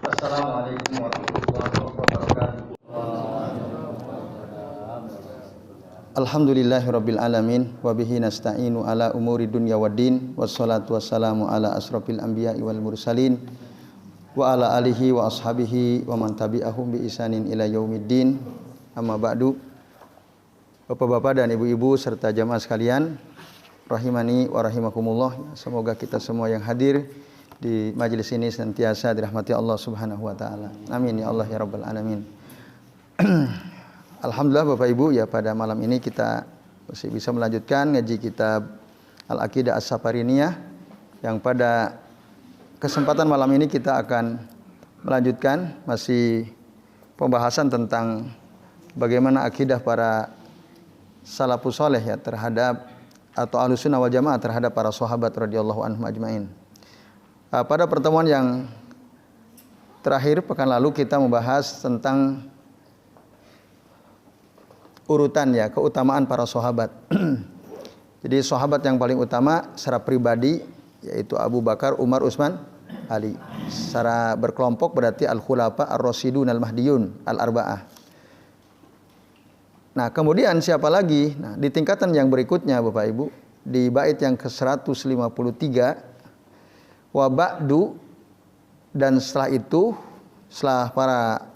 Assalamualaikum warahmatullahi wabarakatuh. Alhamdulillahirabbil alamin wa bihi nasta'inu ala umuri dunya waddin wassalatu wassalamu ala asrofil anbiya'i wal mursalin wa ala alihi wa ashabihi wa man tabi'ahum bi ihsanin ila yaumiddin. Amma ba'du. Bapak-bapak dan ibu-ibu serta jamaah sekalian, rahimani wa rahimakumullah. Semoga kita semua yang hadir di majelis ini senantiasa dirahmati Allah Subhanahu wa taala. Amin ya Allah ya rabbal alamin. Alhamdulillah Bapak Ibu, ya pada malam ini kita masih bisa melanjutkan ngaji kitab Al-Aqidah As-Safariniyah, yang pada kesempatan malam ini kita akan melanjutkan masih pembahasan tentang bagaimana akidah para salafus saleh ya terhadap atau Ahlussunnah wal Jamaah terhadap para sahabat radhiyallahu anhum ajmain. Pada pertemuan yang terakhir pekan lalu kita membahas tentang urutan ya keutamaan para sahabat. Jadi sahabat yang paling utama secara pribadi yaitu Abu Bakar, Umar, Utsman, Ali. Secara berkelompok berarti al-khulafa ar-rasyidun al-mahdiyun al-arba'ah. Nah, kemudian siapa lagi? Nah, di tingkatan yang berikutnya Bapak Ibu, di bait yang ke-153, wa ba'du, dan setelah itu, setelah para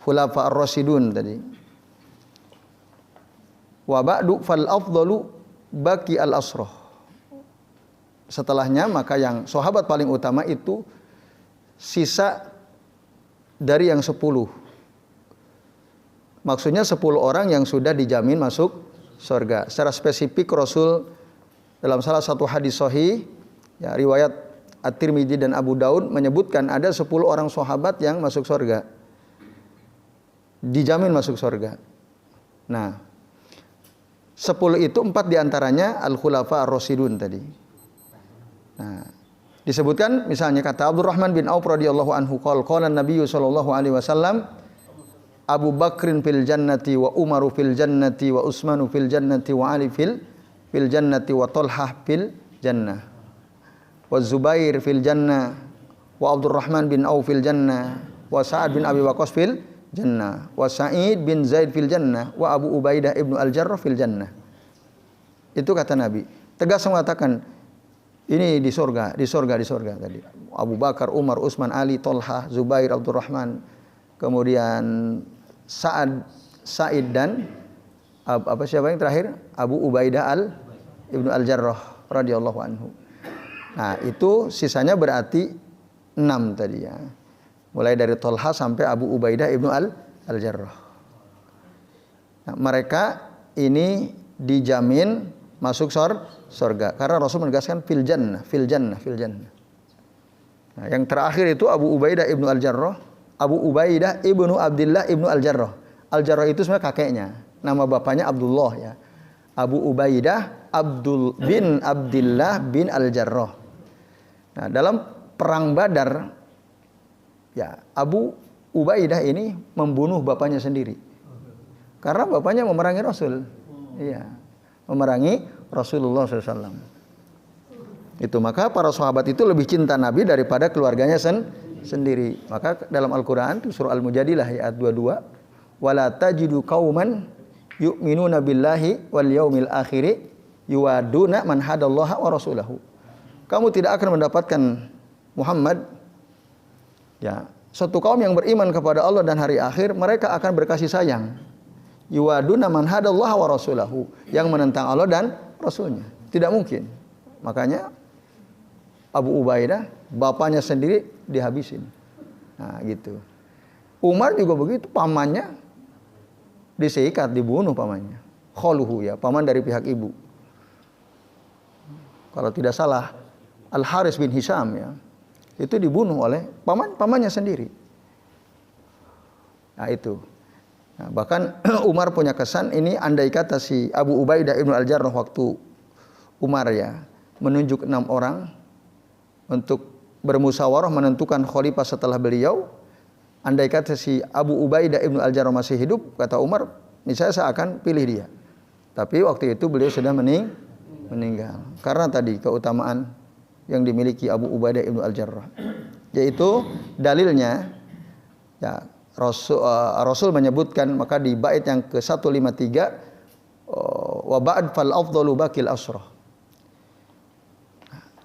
khulafa ar-rasyidun tadi, wa ba'du fal afdalu baqi al asroh. Setelahnya maka yang sahabat paling utama itu sisa dari yang 10. Maksudnya 10 orang yang sudah dijamin masuk surga. Secara spesifik Rasul dalam salah satu hadis sahih ya, riwayat At-Tirmidzi dan Abu Daud menyebutkan ada 10 orang sahabat yang masuk surga. Dijamin masuk surga. Nah, 10 itu 4 diantaranya al-khulafa ar-rasyidun tadi. Nah, disebutkan misalnya kata Abdurrahman bin Auf radhiyallahu anhu qala Nabi sallallahu alaihi wasallam Abu Bakrin fil jannati wa Umaru fil jannati wa Utsmanu fil jannati wa Ali fil jannati wa Talhah fil jannah wa Zubair fil jannah wa Abdurrahman bin Auf fil jannah wa Sa'ad bin Abi Waqqas fil jannah wa Sa'id bin Zaid fil jannah wa Abu Ubaidah ibnu Al-Jarrah fil jannah. Itu kata Nabi. Tegas mengatakan ini di surga tadi. Abu Bakar, Umar, Utsman, Ali, Talha, Zubair, Abdurrahman, kemudian Sa'id dan siapa yang terakhir? Abu Ubaidah ibnu Al-Jarrah radhiyallahu anhu. Nah, itu sisanya berarti 6 tadi ya. Mulai dari Talha sampai Abu Ubaidah ibnu Al-Jarrah. Nah, mereka ini dijamin masuk surga karena Rasul menegaskan fil jannah. Nah, yang terakhir itu Abu Ubaidah ibnu Al-Jarrah, Abu Ubaidah ibnu Abdullah ibnu Al-Jarrah. Al-Jarrah itu sebenarnya kakeknya, nama bapaknya Abdullah ya. Abu Ubaidah bin Abdullah bin Al-Jarrah. Nah, dalam perang Badar ya, Abu Ubaidah ini membunuh bapaknya sendiri. Karena bapaknya memerangi Rasul. Iya, memerangi Rasulullah SAW. Itu maka para sahabat itu lebih cinta Nabi daripada keluarganya sendiri. Maka dalam Al-Quran surah Al-Mujadilah ayat 22, wala tajidu qauman yu'minuna billahi wal yaumil akhiri yuwaduna man hadallaha wa rasulahu. Kamu tidak akan mendapatkan Muhammad ya, suatu kaum yang beriman kepada Allah dan hari akhir, mereka akan berkasih sayang. Yuwaduna man hadallaha wa rasulahu, yang menentang Allah dan Rasulnya. Tidak mungkin. Makanya Abu Ubaidah bapaknya sendiri dihabisin. Nah, gitu. Umar juga begitu, pamannya disikat, dibunuh pamannya. Kholuhu ya, paman dari pihak ibu. Kalau tidak salah Al-Haris bin Hisham ya, itu dibunuh oleh pamannya sendiri. Nah, itu. Nah, bahkan Umar punya kesan ini, andai kata si Abu Ubaidah ibnu Al-Jarrah waktu Umar ya menunjuk 6 orang untuk bermusyawarah menentukan khalifah setelah beliau, andai kata si Abu Ubaidah ibnu Al-Jarrah masih hidup, kata Umar, niscaya saya akan pilih dia. Tapi waktu itu beliau sudah meninggal. Karena tadi keutamaan yang dimiliki Abu Ubaidah ibnu Al-Jarrah. Yaitu dalilnya ya Rasul menyebutkan maka di bait yang ke-153 wa ba'd fal afdalu bakil asrah.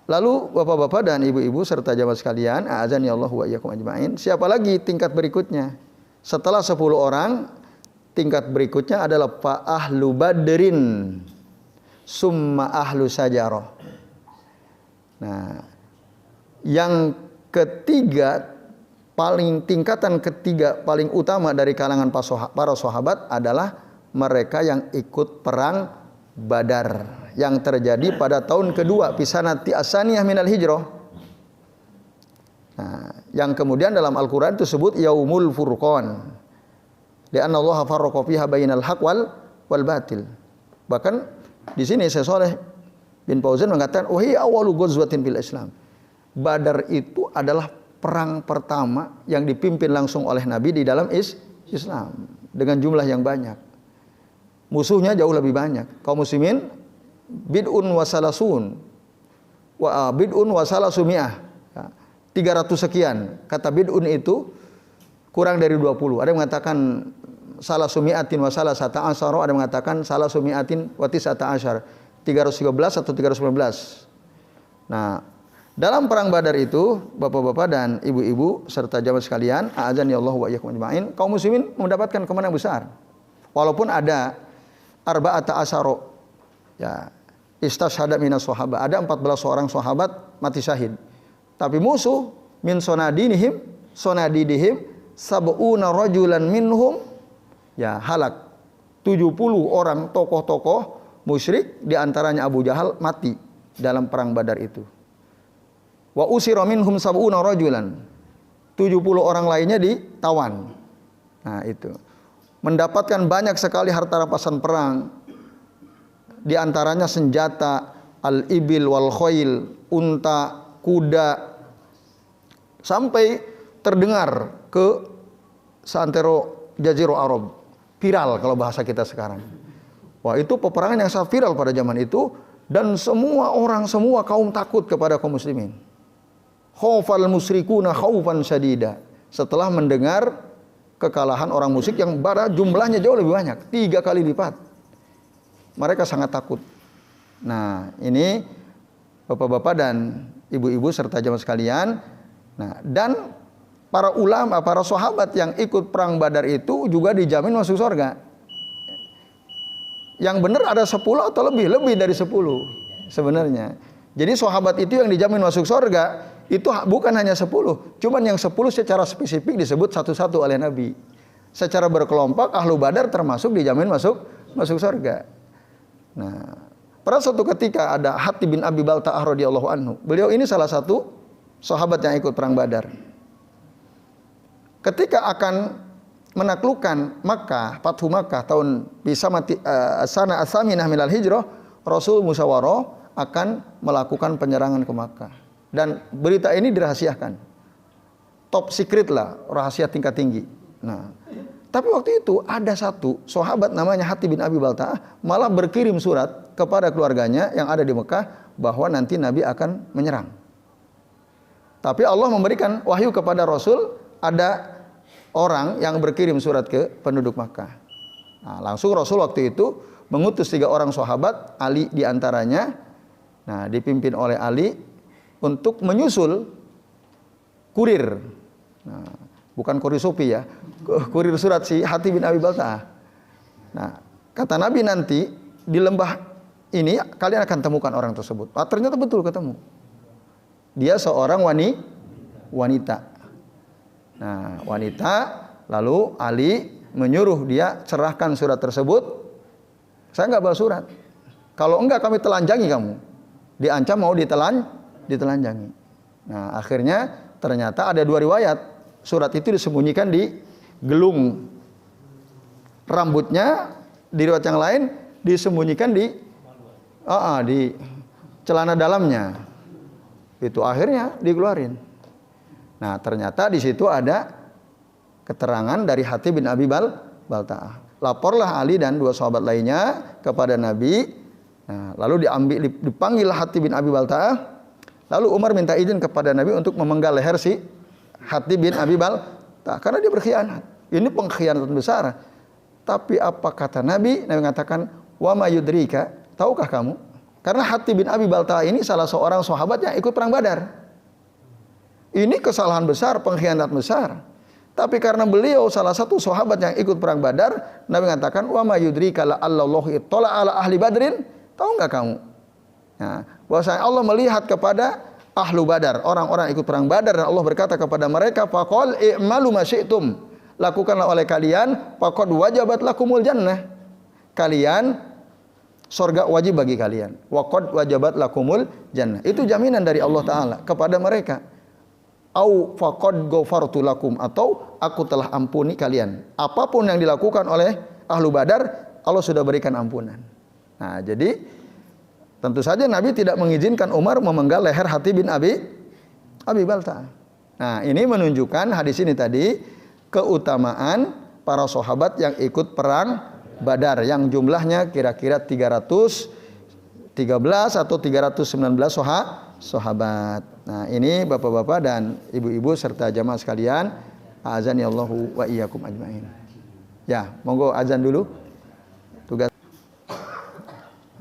Lalu Bapak-bapak dan Ibu-ibu serta jamaah sekalian, a'azani Allah wa iyyakum ajmain. Siapa lagi tingkat berikutnya? Setelah 10 orang, tingkat berikutnya adalah fa ahlu badrin summa ahlu sajarah. Nah, yang ketiga tingkatan ketiga paling utama dari kalangan para sahabat adalah mereka yang ikut perang Badar yang terjadi pada tahun kedua pisanati asaniyah minal hijrah. Nah, yang kemudian dalam Al-Qur'an disebut Yaumul Furqan. Li'anna Allah farraqa fiha bainal haq wal batil. Bahkan di sini Syekh Shalih bin Fauzan mengatakan, "Wa hiya awwalu ghazwatin fil Islam." Badar itu adalah perang pertama yang dipimpin langsung oleh Nabi di dalam Islam dengan jumlah yang banyak. Musuhnya jauh lebih banyak. Kaum muslimin bid'un wa salasun wa bid'un wa salasumiyah. 300 sekian. Kata bid'un itu kurang dari 20. Ada yang mengatakan salasumiatin wa salasata asyara, ada yang mengatakan salasumiatin wa tis'ata asyar. 313 atau 319. Nah, dalam perang Badar itu, Bapak-bapak dan Ibu-ibu serta jamaah sekalian, a'azani Allah wa iyyakum ajmain, kaum muslimin mendapatkan kemenangan besar. Walaupun ada arba'ata asyara, ya, istashhada minas sahabat, ada 14 orang sahabat mati syahid. Tapi musuh min sonadidihim sab'una rajulan minhum ya halak. 70 orang tokoh-tokoh musyrik di antaranya Abu Jahal mati dalam perang Badar itu. Wa usira minhum sab'una rajulan. 70 orang lainnya ditawan. Nah, itu. Mendapatkan banyak sekali harta rampasan perang. Di antaranya senjata, al-ibil wal khail, unta, kuda. Sampai terdengar ke seantero Jazirah Arab. Viral kalau bahasa kita sekarang. Wah, itu peperangan yang sangat viral pada zaman itu. Dan semua orang, semua kaum takut kepada kaum muslimin. Khaufal musyrikuna khaufan syadida. Setelah mendengar kekalahan orang musyrik yang jumlahnya jauh lebih banyak, 3 kali lipat. Mereka sangat takut. Nah, ini Bapak-bapak dan Ibu-ibu serta jamaah sekalian. Nah, dan para ulama, para sahabat yang ikut perang Badar itu juga dijamin masuk surga. Yang benar ada 10 atau lebih dari 10 sebenarnya. Jadi sahabat itu yang dijamin masuk surga itu bukan hanya 10, cuman yang 10 secara spesifik disebut satu-satu oleh Nabi. Secara berkelompok ahlu Badar termasuk dijamin masuk surga. Nah, pada suatu ketika ada Hatib bin Abi Balta'ah radhiyallahu anhu. Beliau ini salah satu sahabat yang ikut perang Badar. Ketika akan menaklukkan Makkah, Fathu Makkah tahun sana as-saminah minal hijrah, Rasul musyawarah akan melakukan penyerangan ke Makkah. Dan berita ini dirahasiakan. Top secret lah, rahasia tingkat tinggi. Nah, tapi waktu itu ada satu sahabat namanya Hatib bin Abi Balta'ah malah berkirim surat kepada keluarganya yang ada di Mekah bahwa nanti Nabi akan menyerang. Tapi Allah memberikan wahyu kepada Rasul, ada orang yang berkirim surat ke penduduk Makkah. Nah, langsung Rasul waktu itu mengutus 3 orang sahabat, Ali diantaranya. Nah, dipimpin oleh Ali untuk menyusul kurir. Nah, bukan kurir Sopi ya, kurir surat si Hatib bin Abi Balta'ah. Nah, kata Nabi nanti di lembah ini kalian akan temukan orang tersebut. Ah, ternyata betul ketemu. Dia seorang wanita. Nah, wanita, lalu Ali menyuruh dia cerahkan surat tersebut. Saya nggak bawa surat. Kalau enggak kami telanjangi kamu. Diancam mau ditelanjangi. Nah, akhirnya ternyata ada 2 riwayat. Surat itu disembunyikan di gelung rambutnya, di riwayat yang lain disembunyikan di celana dalamnya. Itu akhirnya dikeluarin. Nah, ternyata di situ ada keterangan dari Hatib bin Abi Balta'ah. Laporlah Ali dan 2 sahabat lainnya kepada Nabi. Nah, lalu dipanggil Hatib bin Abi Balta'ah. Lalu Umar minta izin kepada Nabi untuk memenggal leher si Hatib bin Abi Balta'ah karena dia berkhianat. Ini pengkhianatan besar. Tapi apa kata Nabi? Nabi mengatakan, "Wa ma yudrika?" Tahukah kamu? Karena Hatib bin Abi Balta'ah ini salah seorang sahabat yang ikut perang Badar. Ini kesalahan besar, pengkhianat besar. Tapi karena beliau salah satu sahabat yang ikut perang Badar, Nabi mengatakan, "Wa ma yudrika la Allahu ittala ala ahli Badrin?" Tahu enggak kamu? Nah, bahwasanya Allah melihat kepada ahlu Badar, orang-orang ikut perang Badar, dan Allah berkata kepada mereka, "Faqul i'malu ma syi'tum." Lakukanlah oleh kalian, faqad wajabat lakumul jannah. Kalian surga wajib bagi kalian. Waqad wajabat lakumul jannah. Itu jaminan dari Allah Ta'ala kepada mereka. Au faqad ghafartu lakum, atau aku telah ampuni kalian. Apapun yang dilakukan oleh ahlu Badar, Allah sudah berikan ampunan. Nah, jadi tentu saja Nabi tidak mengizinkan Umar memenggal leher Hatib bin Abi Balta'ah. Nah, ini menunjukkan hadis ini tadi keutamaan para sahabat yang ikut perang Badar yang jumlahnya kira-kira 313 atau 319 sahabat. Nah, ini Bapak-bapak dan Ibu-ibu serta jamaah sekalian, azani Allahu wa iyyakum ajmain. Ya, monggo azan dulu. Tugas.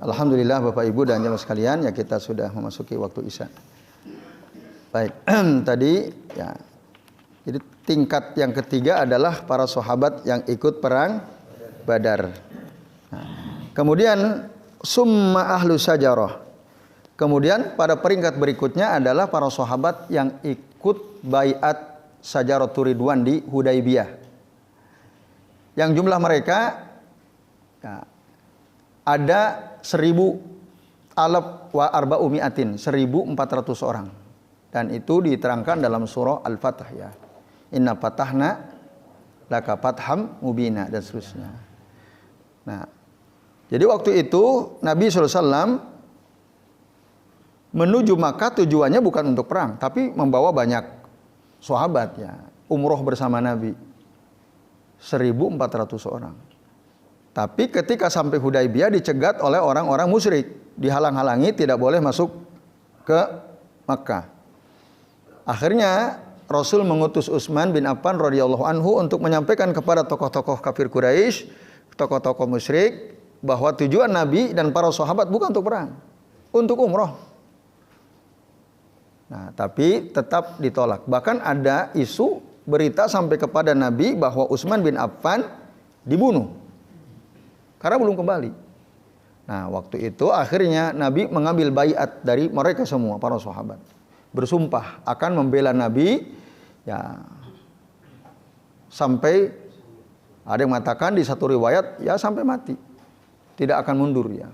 Alhamdulillah Bapak Ibu dan jamaah sekalian, ya kita sudah memasuki waktu Isya. Baik, tadi ya. Jadi tingkat yang ketiga adalah para sahabat yang ikut perang Badar. Nah, kemudian summa ahlu sajarah. Kemudian pada peringkat berikutnya adalah para sahabat yang ikut baiat Sajaratul Ridwan di Hudaybiyah. Yang jumlah mereka ya, ada 1000 alaf wa arba'umi'atin, 1400 orang. Dan itu diterangkan dalam surah Al-Fatah ya. Inna fatahna laka fatham mubina dan seterusnya. Nah, jadi waktu itu Nabi SAW menuju Makkah tujuannya bukan untuk perang, tapi membawa banyak sahabat ya, umroh bersama Nabi 1400 orang. Tapi ketika sampai Hudaybiyah dicegat oleh orang-orang musyrik, dihalang-halangi tidak boleh masuk ke Makkah. Akhirnya Rasul mengutus Utsman bin Affan radhiyallahu anhu untuk menyampaikan kepada tokoh-tokoh kafir Quraisy, tokoh-tokoh musyrik, bahwa tujuan Nabi dan para sahabat bukan untuk perang, untuk umroh. Nah, tapi tetap ditolak. Bahkan ada isu berita sampai kepada Nabi bahwa Utsman bin Affan dibunuh karena belum kembali. Nah, waktu itu akhirnya Nabi mengambil baiat dari mereka semua, para sahabat. Bersumpah akan membela Nabi ya sampai, ada yang mengatakan di satu riwayat ya sampai mati. Tidak akan mundur ya.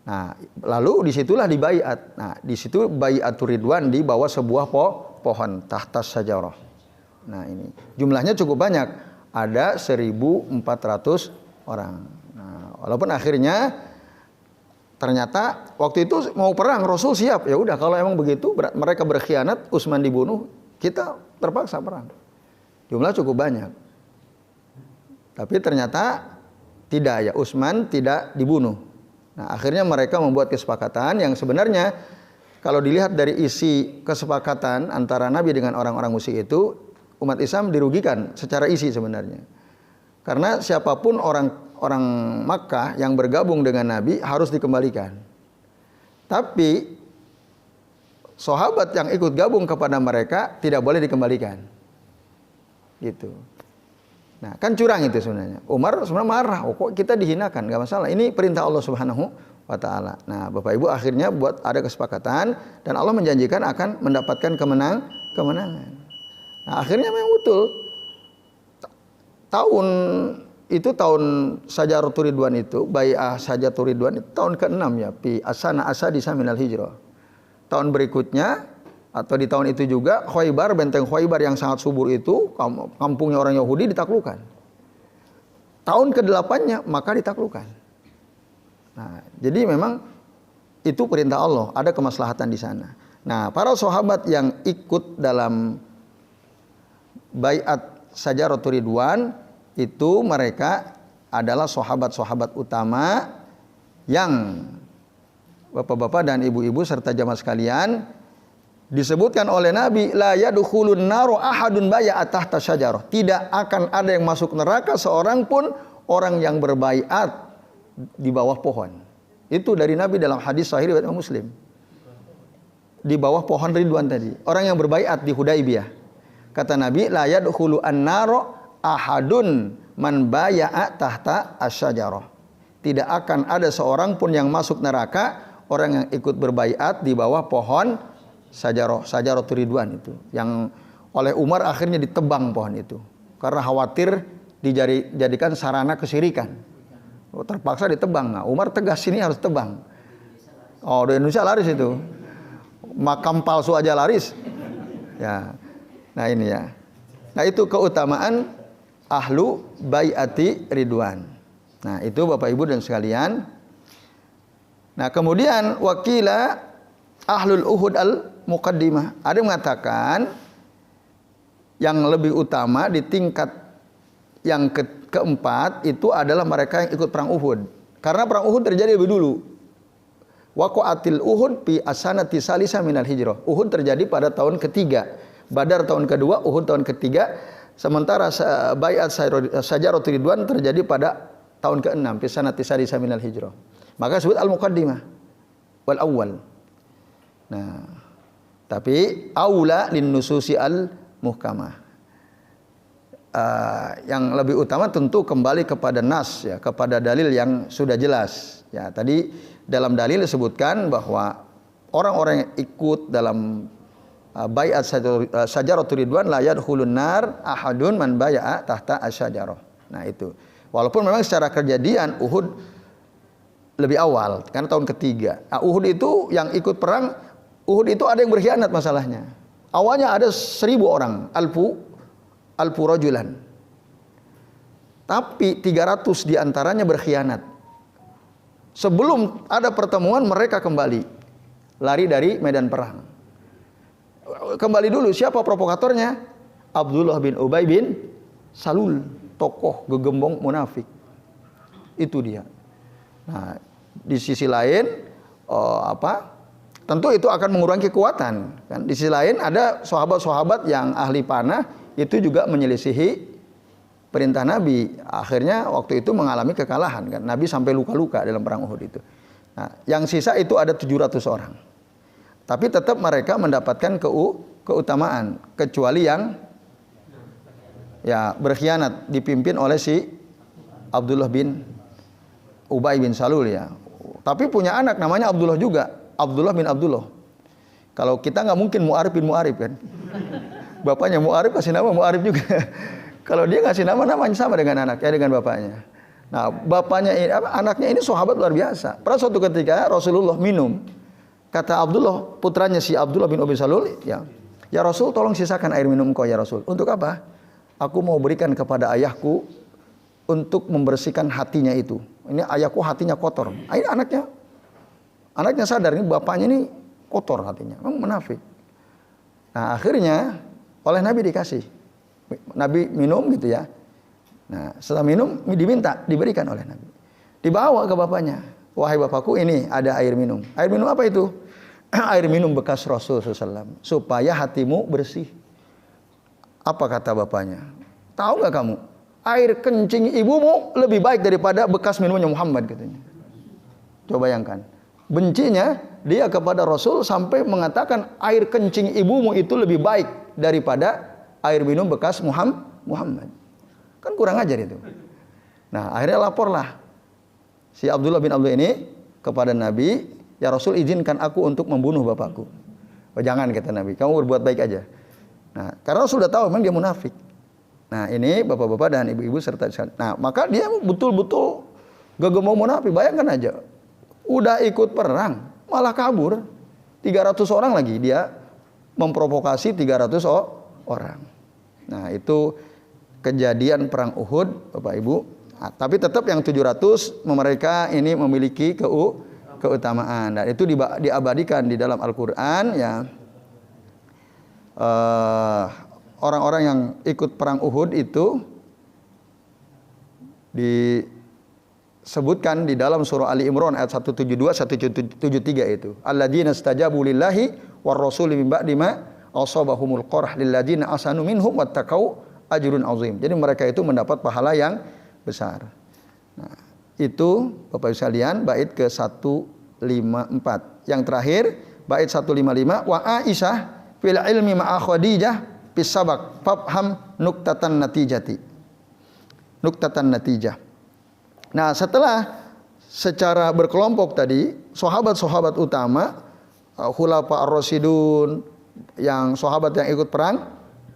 Nah, lalu disitulah dibaiat. Nah, di situ baiatur ridwan di bawah sebuah pohon tahtas sajarah. Nah, ini jumlahnya cukup banyak, ada 1400 orang. Nah, walaupun akhirnya ternyata waktu itu mau perang, Rasul siap. Ya udah, kalau emang begitu mereka berkhianat, Utsman dibunuh, kita terpaksa perang. Jumlah cukup banyak. Tapi ternyata tidak ya, Utsman tidak dibunuh. Nah, akhirnya mereka membuat kesepakatan yang sebenarnya kalau dilihat dari isi kesepakatan antara Nabi dengan orang-orang musyrik itu, umat Islam dirugikan secara isi sebenarnya. Karena siapapun orang Makkah yang bergabung dengan Nabi harus dikembalikan. Tapi sahabat yang ikut gabung kepada mereka tidak boleh dikembalikan. Gitu. Nah, kan curang itu sebenarnya. Umar sebenarnya marah, oh kok kita dihinakan, gak masalah. Ini perintah Allah Subhanahu wa Ta'ala. Nah, Bapak Ibu akhirnya buat ada kesepakatan dan Allah menjanjikan akan mendapatkan kemenangan. Nah, akhirnya memang betul. Tahun Sajaratul Ridwan itu, bai'ah Sajaratul Ridwan itu tahun ke-6 ya, fi asana asadisa minal hijrah. Tahun berikutnya atau di tahun itu juga Khaybar, benteng Khaybar yang sangat subur itu, kampungnya orang Yahudi ditaklukkan. Tahun ke-8-nya maka ditaklukkan. Nah, jadi memang itu perintah Allah, ada kemaslahatan di sana. Nah, para sahabat yang ikut dalam baiat Sajaratul Ridwan itu mereka adalah sahabat-sahabat utama yang Bapak-bapak dan ibu-ibu serta jamaah sekalian disebutkan oleh Nabi, la yadkhulun naru ahadun bai'a tahta syajarah. Tidak akan ada yang masuk neraka seorang pun orang yang berbaiat di bawah pohon. Itu dari Nabi dalam hadis sahih riwayat Muslim. Di bawah pohon Ridwan tadi. Orang yang berbaiat di Hudaibiyah. Kata Nabi, la yadkhulu an-naru ahadun man bai'a tahta asyajarah. Tidak akan ada seorang pun yang masuk neraka orang yang ikut berbaiat di bawah pohon Syajaratul Ridwan itu, yang oleh Umar akhirnya ditebang pohon itu karena khawatir dijadikan sarana kesyirikan. Terpaksa ditebang. Nah, Umar tegas, ini harus tebang. Oh, di Indonesia laris itu. Makam palsu aja laris. Ya. Nah, ini ya. Nah, itu keutamaan ahlu baiati Ridwan. Nah, itu Bapak Ibu dan sekalian. Nah, kemudian wakila ahlul uhud al-muqaddimah. Ada yang mengatakan yang lebih utama di tingkat yang keempat itu adalah mereka yang ikut perang Uhud. Karena perang Uhud terjadi lebih dulu. Waqa'atil Uhud fi asanati salisa minal hijrah. Uhud terjadi pada tahun ketiga. Badar tahun kedua, Uhud tahun ketiga. Sementara baiat Syajaratul Ridwan terjadi pada tahun ke-6 fi sanati salisa minal hijrah. Maka disebut al-muqaddimah wal awwal. Nah, tapi aula lin nususi al-muhkamah. Yang lebih utama tentu kembali kepada nas ya, kepada dalil yang sudah jelas. Ya, tadi dalam dalil disebutkan bahwa orang-orang yang ikut dalam baiat Syajaratul Ridwan la yadkhulun nar ahadun man bai'a tahta asyajarah. Nah, itu. Walaupun memang secara kejadian Uhud lebih awal karena tahun ketiga. Nah, Uhud itu yang ikut perang Uhud itu ada yang berkhianat masalahnya. Awalnya ada 1.000 orang, alfu rajulan. Tapi 300 diantaranya berkhianat. Sebelum ada pertemuan mereka kembali. Lari dari medan perang. Kembali dulu, siapa provokatornya? Abdullah bin Ubay bin Salul. Tokoh gegembong munafik. Itu dia. Nah, di sisi lain, tentu itu akan mengurangi kekuatan. Kan? Di sisi lain ada sahabat-sahabat yang ahli panah itu juga menyelisihi perintah Nabi. Akhirnya waktu itu mengalami kekalahan. Kan? Nabi sampai luka-luka dalam perang Uhud itu. Nah, yang sisa itu ada 700 orang. Tapi tetap mereka mendapatkan keutamaan. Kecuali yang ya berkhianat dipimpin oleh si Abdullah bin Ubay bin Salul ya. Tapi punya anak namanya Abdullah juga. Abdullah bin Abdullah. Kalau kita nggak mungkin Mu'arif bin Mu'arif kan. Bapaknya Mu'arif kasih nama Mu'arif juga. Kalau dia ngasih namanya sama dengan anaknya, dengan bapaknya. Nah, bapaknya ini, anaknya ini sahabat luar biasa. Pernah suatu ketika Rasulullah minum. Kata Abdullah, putranya si Abdullah bin Ubay Salul, ya Rasul tolong sisakan air minum kau ya Rasul. Untuk apa? Aku mau berikan kepada ayahku untuk membersihkan hatinya itu. Ini ayahku hatinya kotor. Ini anaknya sadar ini bapaknya ini kotor hatinya. Memang munafik. Nah, akhirnya oleh Nabi dikasih. Nabi minum gitu ya. Nah, setelah minum diberikan oleh Nabi. Dibawa ke bapaknya. Wahai bapakku, ini ada air minum. Air minum apa itu? Air minum bekas Rasul SAW. Supaya hatimu bersih. Apa kata bapaknya? Tahu nggak kamu? Air kencing ibumu lebih baik daripada bekas minumnya Muhammad katanya. Coba bayangkan. Bencinya dia kepada Rasul sampai mengatakan air kencing ibumu itu lebih baik daripada air minum bekas Muhammad. Kan kurang ajar itu. Nah, akhirnya laporlah si Abdullah bin Abdullah ini kepada Nabi, ya Rasul izinkan aku untuk membunuh bapakku. Oh, jangan kata Nabi, kamu berbuat baik aja. Nah, karena Rasul sudah tahu memang dia munafik. Nah, ini bapak-bapak dan ibu-ibu serta nah, maka dia betul-betul gegembong munafik. Bayangkan aja. Udah ikut perang, malah kabur. 300 orang lagi dia memprovokasi 300 orang. Nah, itu kejadian perang Uhud, Bapak Ibu. Nah, tapi tetap yang 700 mereka ini memiliki keutamaan dan itu diabadikan di dalam Al-Qur'an ya. Orang-orang yang ikut perang Uhud itu disebutkan di dalam surah Ali Imran ayat 172 173 itu. Alladzina istajabu lillahi war rasuli min ba'di ma asabahumul qarh lil ladzina ahsanu minhum wattaqau ajrun azim. Jadi mereka itu mendapat pahala yang besar. Nah, itu Bapak Ibu sekalian bait ke 154. Yang terakhir bait 155 wa Aisyah fil ilmi ma'a Khadijah fis sabaq fafham nuktatan natijati. Nuktatan natijah. Nah, setelah secara berkelompok tadi sahabat-sahabat utama khulafa ar-rasyidun yang sahabat yang ikut perang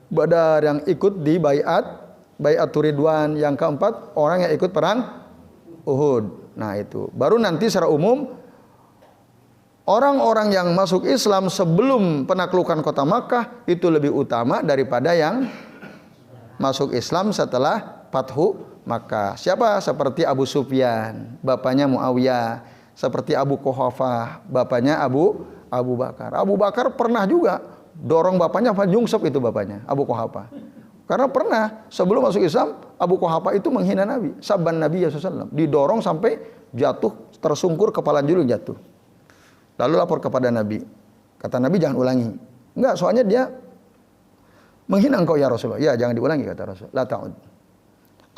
Badar, yang ikut di Bai'atur Ridwan, yang keempat orang yang ikut perang Uhud. Nah, itu. Baru nanti secara umum orang-orang yang masuk Islam sebelum penaklukan kota Makkah itu lebih utama daripada yang masuk Islam setelah Fathu Makkah. Siapa? Seperti Abu Sufyan, bapaknya Muawiyah, seperti Abu Quhafah, bapaknya Abu Bakar. Abu Bakar pernah juga dorong bapaknya, nyungsep itu bapaknya, Abu Quhafah. Karena pernah sebelum masuk Islam, Abu Quhafah itu menghina Nabi, sabban Nabi SAW, didorong sampai jatuh, tersungkur, kepala julung jatuh. Lalu lapor kepada Nabi. Kata Nabi, jangan ulangi. Enggak, soalnya dia menghina engkau ya Rasulullah. Ya, jangan diulangi kata Rasul. La ta'ud.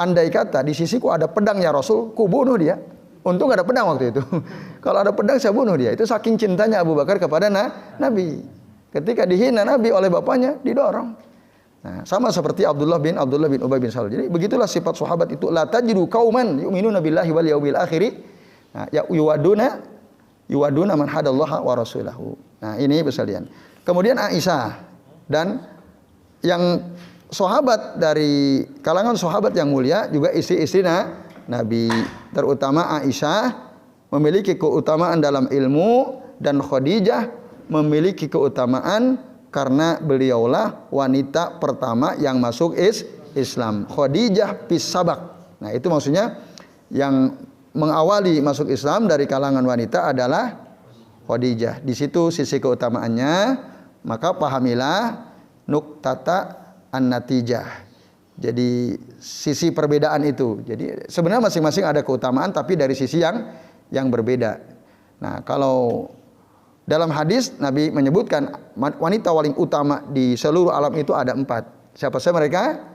Andai kata di sisiku ada pedang ya Rasul, ku bunuh dia. Untung gak ada pedang waktu itu. Kalau ada pedang saya bunuh dia. Itu saking cintanya Abu Bakar kepada Nabi. Ketika dihina Nabi oleh bapaknya, didorong. Nah, sama seperti Abdullah bin Ubay bin Salul. Jadi begitulah sifat sahabat itu. La tajidu qauman yu'minuna billahi wal yaumil akhir. Nah, ya yuwaduna man hadallaha wa rasulahu. Nah, ini sekalian. Kemudian Aisyah dan yang sahabat dari kalangan sahabat yang mulia juga istri-istri Nabi, terutama Aisyah memiliki keutamaan dalam ilmu dan Khadijah memiliki keutamaan karena beliaulah wanita pertama yang masuk Islam. Khadijah fis sabaq. Nah, itu maksudnya yang mengawali masuk Islam dari kalangan wanita adalah Khadijah. Di situ sisi keutamaannya, maka pahamilah nuktata an-natijah. Jadi sisi perbedaan itu. Jadi sebenarnya masing-masing ada keutamaan tapi dari sisi yang berbeda. Nah, kalau dalam hadis Nabi menyebutkan wanita paling utama di seluruh alam itu ada 4. Siapa saja mereka?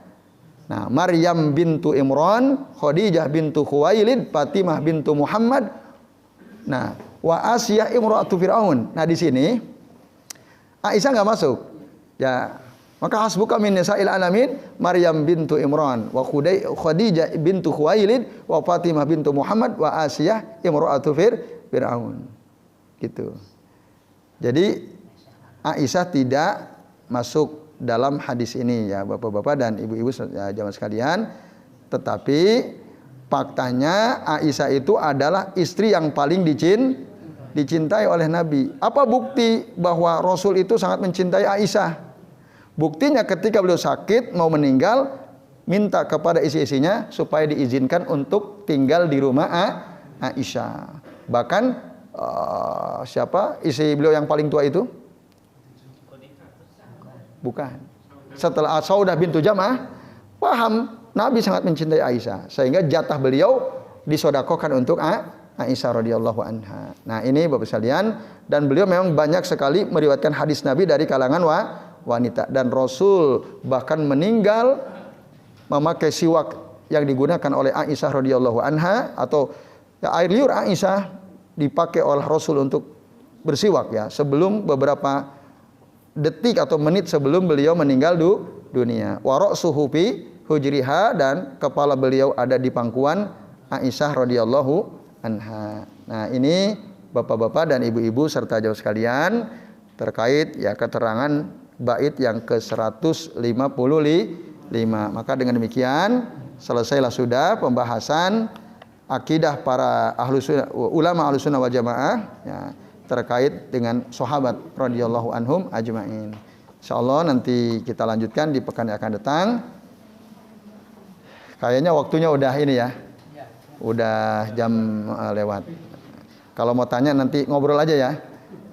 Nah, Maryam bintu Imran, Khadijah bintu Khuwailid, Fatimah bintu Muhammad. Nah, wa Asiyah imra'atu Fir'aun. Nah, di sini Aisyah enggak masuk. Ya, maka hasbuka min nisa'il alamin Maryam bintu Imran wa Khadijah bintu Khuwailid wa Fatimah bintu Muhammad wa Asiyah imra'atu Fir'aun. Gitu. Jadi Aisyah tidak masuk dalam hadis ini ya Bapak-bapak dan Ibu-ibu jamaah sekalian. Tetapi faktanya Aisyah itu adalah istri yang paling dicintai oleh Nabi. Apa bukti bahwa Rasul itu sangat mencintai Aisyah? Buktinya ketika beliau sakit mau meninggal, minta kepada istri-istrinya supaya diizinkan untuk tinggal di rumah Aisyah. Bahkan siapa istri beliau yang paling tua itu? Bukan. Setelah Saudah bintu Jam'ah, paham Nabi sangat mencintai Aisyah sehingga jatah beliau disodakokan untuk Aisyah radhiyallahu anha. Nah, ini Bapak sekalian, dan beliau memang banyak sekali meriwayatkan hadis Nabi dari kalangan wanita, dan Rasul bahkan meninggal memakai siwak yang digunakan oleh Aisyah radhiyallahu anha, atau air liur Aisyah dipakai oleh Rasul untuk bersiwak ya sebelum beberapa detik atau menit sebelum beliau meninggal dunia. Wa ra'suhu fi hujriha, dan kepala beliau ada di pangkuan Aisyah radhiyallahu anha. Nah, ini Bapak-bapak dan Ibu-ibu serta jamaah sekalian terkait ya keterangan bait yang ke-155. Maka dengan demikian selesailah sudah pembahasan akidah para ulama ahlus sunnah wal jamaah ya, terkait dengan sahabat radhiyallahu anhum ajmain. Insyaallah nanti kita lanjutkan di pekan yang akan datang. Kayaknya waktunya udah ini ya. Udah jam lewat. Kalau mau tanya nanti ngobrol aja ya.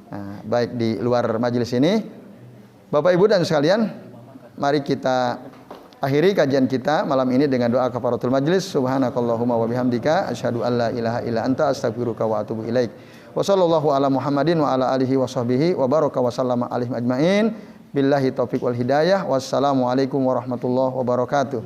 Nah, baik di luar majelis ini. Bapak Ibu dan sekalian, mari kita akhiri kajian kita malam ini dengan doa kafaratul majlis. Subhanakallahumma wa bihamdika asyhadu an la ilaha illa anta astaghfiruka wa atubu ilaik. Wa sallallahu ala Muhammadin wa ala alihi wa sahbihi wa baraka wa sallama alaihim ajmain. Billahi taufiq wal hidayah. Wassalamualaikum warahmatullahi wabarakatuh.